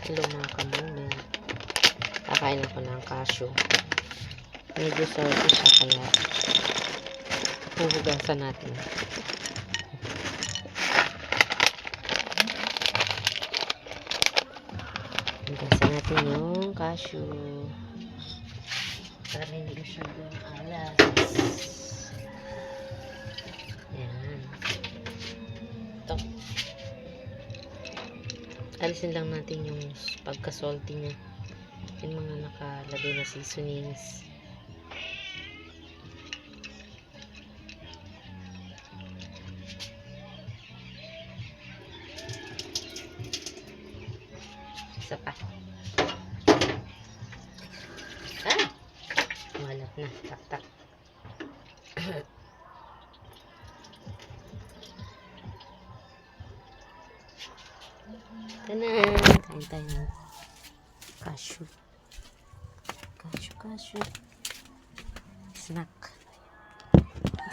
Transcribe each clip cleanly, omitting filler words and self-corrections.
Hello mga kamomen. Kakain ako ng cashew. Medyo salty siya kaya huhugasan natin. Hugasan natin yung cashew. Para hindi masyadong alas. Ayan. Ito. Alisin lang natin yung pagka-salty niya. Yung mga nakalagay na seasonings. Isa pa. Malat na. Tak-tak. Tanan! Kain tayo ng cashew. Cashew. Snack.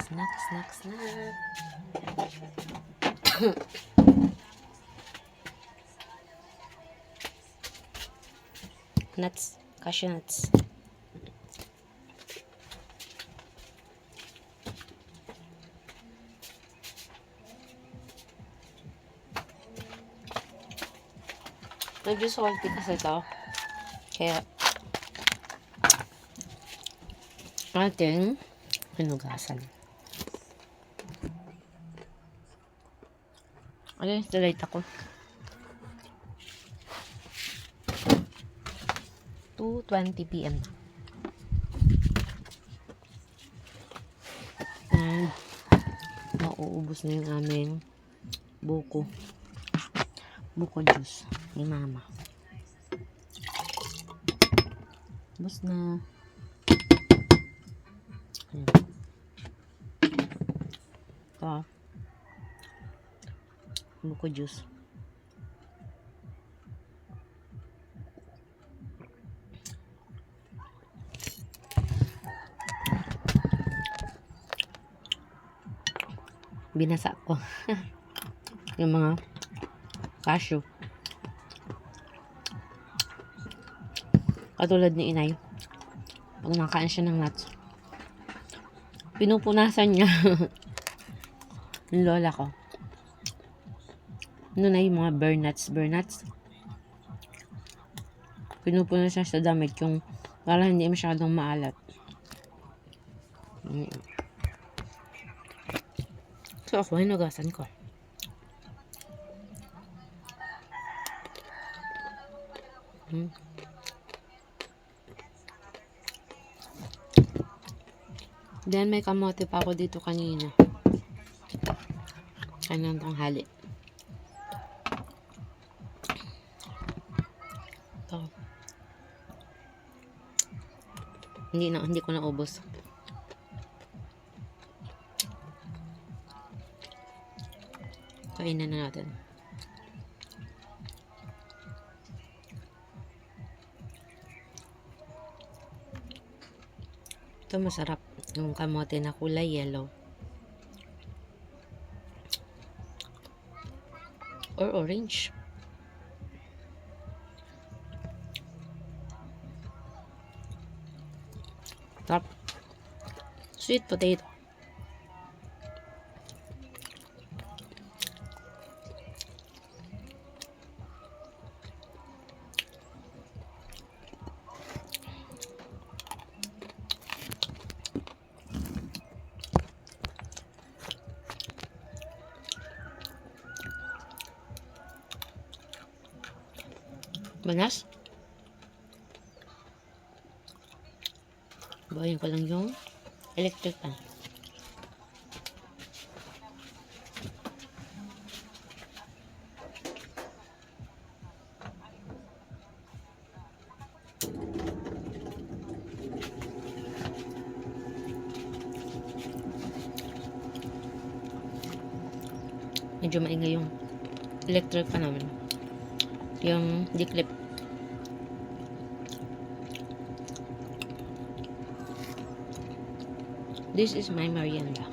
Snack. Nuts. Cashew nuts. Medyo salty kasi ito. Kaya ating pinugasan. Ano yung light ako? 2:20 PM. And mauubos na yung aming buko juice ni mama. Ubos na. Ayan. Ito. Buko juice. Binasa ko. Yung mga cashew. Katulad ni inay. Pag nakain siya ng nuts, pinupunasan niya. Yung lola ko. Ano na yung mga bear nuts. Pinupunasan siya sa damit yung para hindi masyadong maalat. So ako, hinugasan ko. Then may kamote pa ako dito kanina. Kanang tanghali. Ito. Hindi ko na ubos. Kainan na natin. Ito masarap. Yung kamote na kulay yellow. Or orange. Top. Sweet potato. Banas. Bawain ko lang yung electric pan. Medyo maingay yung electric pan namin. Yung declip. This is my merienda.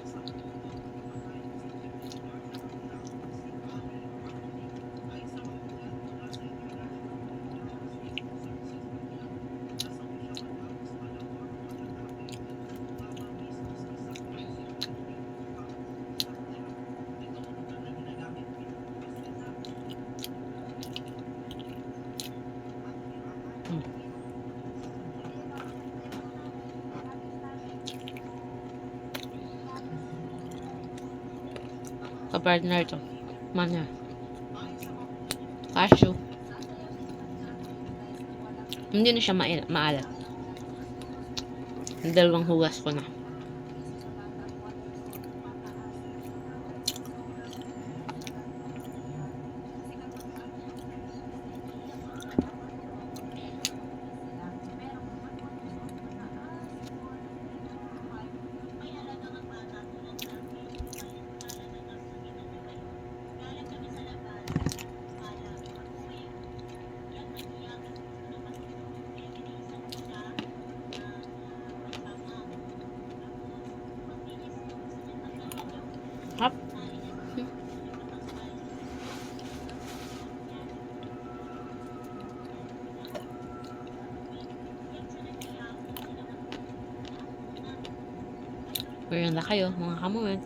Hmm. Kapartner to. Mana. Cashew. Hindi na siya maalat. Dalawang hugas ko na. Hap. Merienda kayo, mga kamuwet.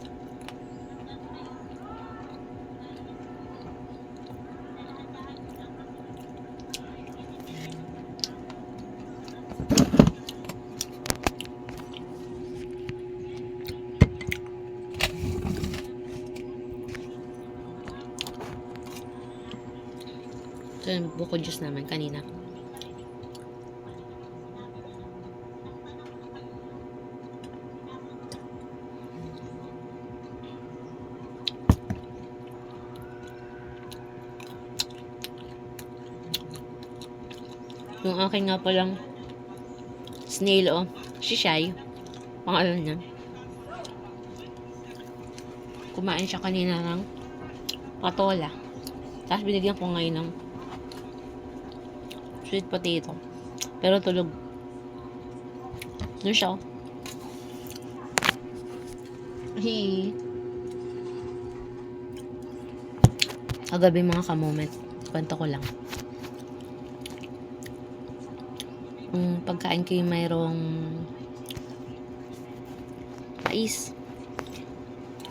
Ito yung buko juice naman kanina. Yung akin nga palang snail, oh. Si Shai. Pangalan niya. Kumain siya kanina ng patola. Tapos binigyan ko ngayon ng sweet potato. Pero tulog. Doon siya, oh. Kagabi mga kamoment. Kwento ko lang. Pagkain ko yung mayroong mais.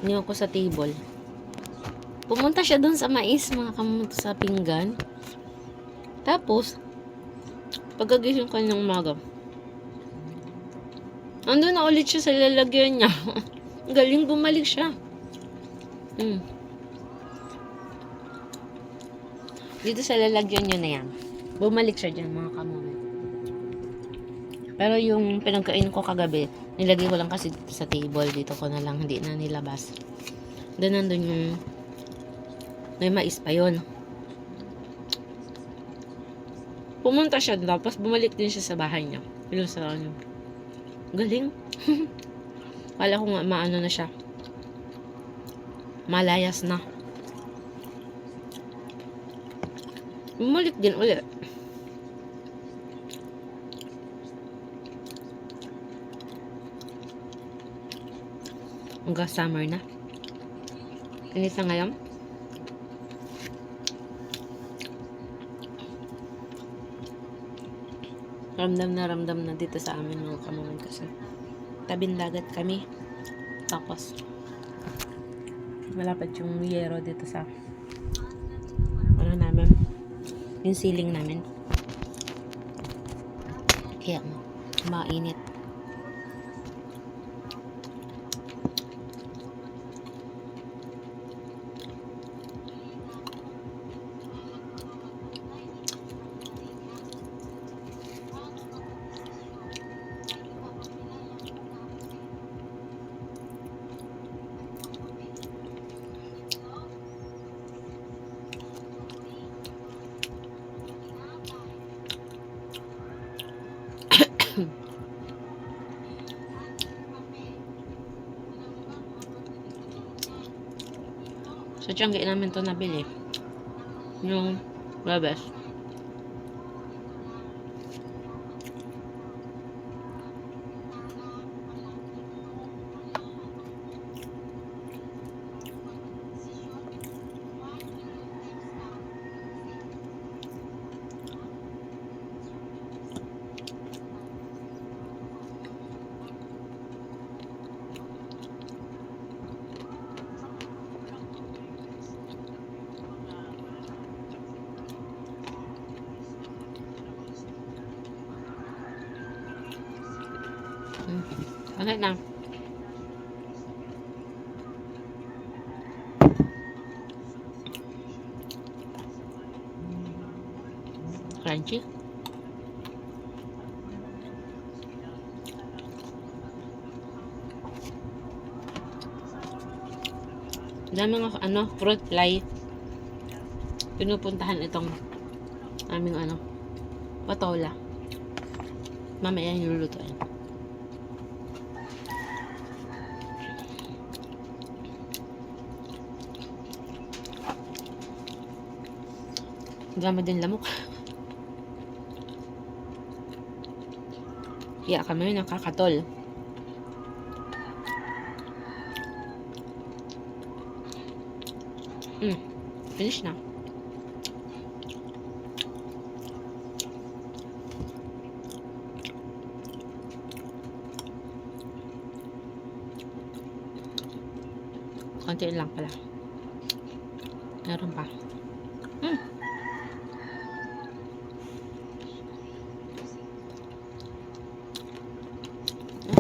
Iniwan ko sa table. Pumunta siya dun sa mais, mga kamoment, sa pinggan. Tapos, pagkagising ko ng umaga, andun na ulit siya sa lalagyan niya. Galing, bumalik siya. Dito sa lalagyan niya na yan. Bumalik siya dyan, mga kamoment. Pero yung pinagkain ko kagabi, nilagay ko lang kasi sa table. Dito ko na lang, hindi na nilabas. Then nandun yung may mais pa yun. Pumunta siya, tapos bumalik din siya sa bahay niya. Yung sa ano. Galing. Kala ko nga maano na siya. Malayas na. Bumalik din ulit. Hanggang summer na. Init na ngayon. Ramdam na dito sa amin mga kamoment kasi tabing dagat kami. Tapos malapit yung yero dito sa ano namin, yung ceiling namin. Kaya mainit. So, tiyanggi namin to nabili. Yung Webes. Bakit na? Crunchy? Dami mga fruit fly. Pinupuntahan itong aming patola. Mamaya nilulutuin. Dami din lamok. Kaya kami nakakatol. Finish na. Konti lang pala. Meron pa.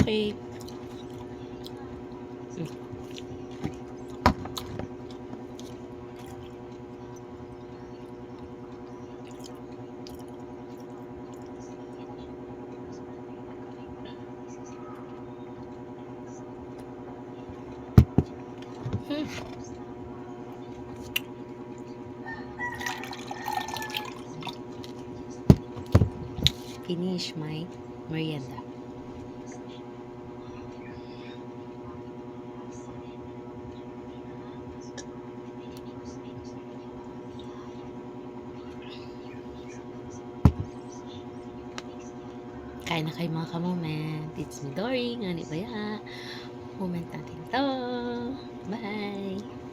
Okay. Finish my merienda. Kain na kayo mga kamoment. It's me, Dory. Nga ni Baya. Moment natin to. Bye!